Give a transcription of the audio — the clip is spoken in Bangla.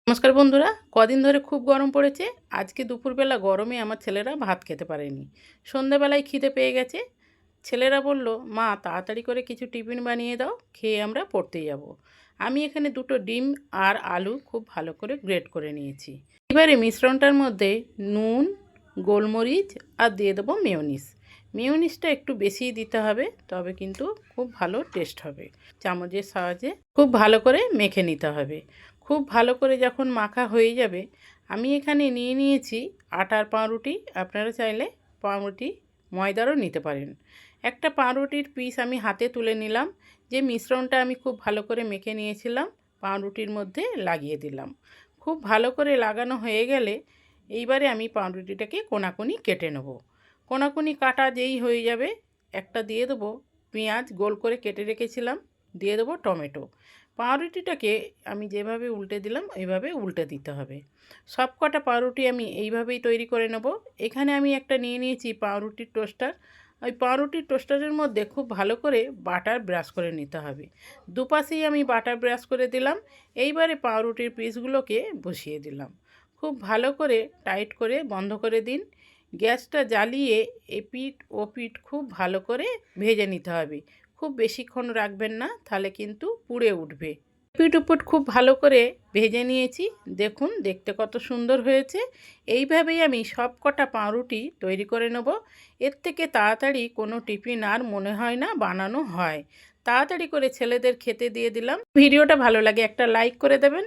নমস্কার বন্ধুরা, কদিন ধরে খুব গরম পড়েছে। আজকে দুপুরবেলা গরমে আমার ছেলেরা ভাত খেতে পারেনি। সন্ধ্যাবেলায় খিদে পেয়ে গেছে। ছেলেরা বলল, মা তাড়াতাড়ি করে কিছু টিফিন বানিয়ে দাও, খেয়ে আমরা পড়তে যাব। আমি এখানে দুটো ডিম আর আলু খুব ভালো করে গ্রেট করে নিয়েছি। এবারে মিশ্রণটার মধ্যে নুন, গোলমরিচ আর দিয়ে দেবো মেয়োনিজ। মেয়োনিজটা একটু বেশিই দিতে হবে, তবে কিন্তু খুব ভালো টেস্ট হবে। চামচের সাহায্যে খুব ভালো করে মেখে নিতে হবে। খুব ভালো করে যখন মাখা হয়ে যাবে, আমি এখানে নিয়ে নিয়েছি আটার পাউরুটি। আপনারা চাইলে পাউরুটি ময়দারও নিতে পারেন। একটা পাউরুটির পিস আমি হাতে তুলে নিলাম। যে মিশ্রণটা আমি খুব ভালো করে মেখে নিয়েছিলাম, পাউরুটির মধ্যে লাগিয়ে দিলাম। খুব ভালো করে লাগানো হয়ে গেলে এইবারে আমি পাউরুটিটাকে কোনাকুনি কেটে নেব। কোনাকুনি কাটা যেই হয়ে যাবে, একটা দিয়ে দেবো পেঁয়াজ, গোল করে কেটে রেখেছিলাম। দিয়ে দেবো টমেটো। পাউরুটিটাকে আমি যেভাবে উল্টে দিলাম ওইভাবে উল্টে দিতে হবে। সব কটা পাউরুটি আমি এইভাবেই তৈরি করে নেব। এখানে আমি একটা নিয়ে নিয়েছি পাউরুটির টোস্টার। ওই পাউরুটির টোস্টারের মধ্যে খুব ভালো করে বাটার ব্রাশ করে নিতে হবে। দুপাশেই আমি বাটার ব্রাশ করে দিলাম। এইবারে পাউরুটির পিসগুলোকে বসিয়ে দিলাম। খুব ভালো করে টাইট করে বন্ধ করে দিন। গ্যাসটা জ্বালিয়ে এপিঠ ওপিঠ খুব ভালো করে ভেজে নিতে হবে। খুব বেশিক্ষণ রাখবেন না, তাহলে কিন্তু পুড়ে উঠবে। এপিঠ ওপিঠ খুব ভালো করে ভেজে নিয়েছি। দেখুন দেখতে কত সুন্দর হয়েছে। এইভাবেই আমি সব কটা পাউরুটি তৈরি করে নেব। এর থেকে তাড়াতাড়ি কোনো টিফিন আর মনে হয় না বানানো হয়। তাড়াতাড়ি করে ছেলেদের খেতে দিয়ে দিলাম। ভিডিওটা ভালো লাগে একটা লাইক করে দেবেন।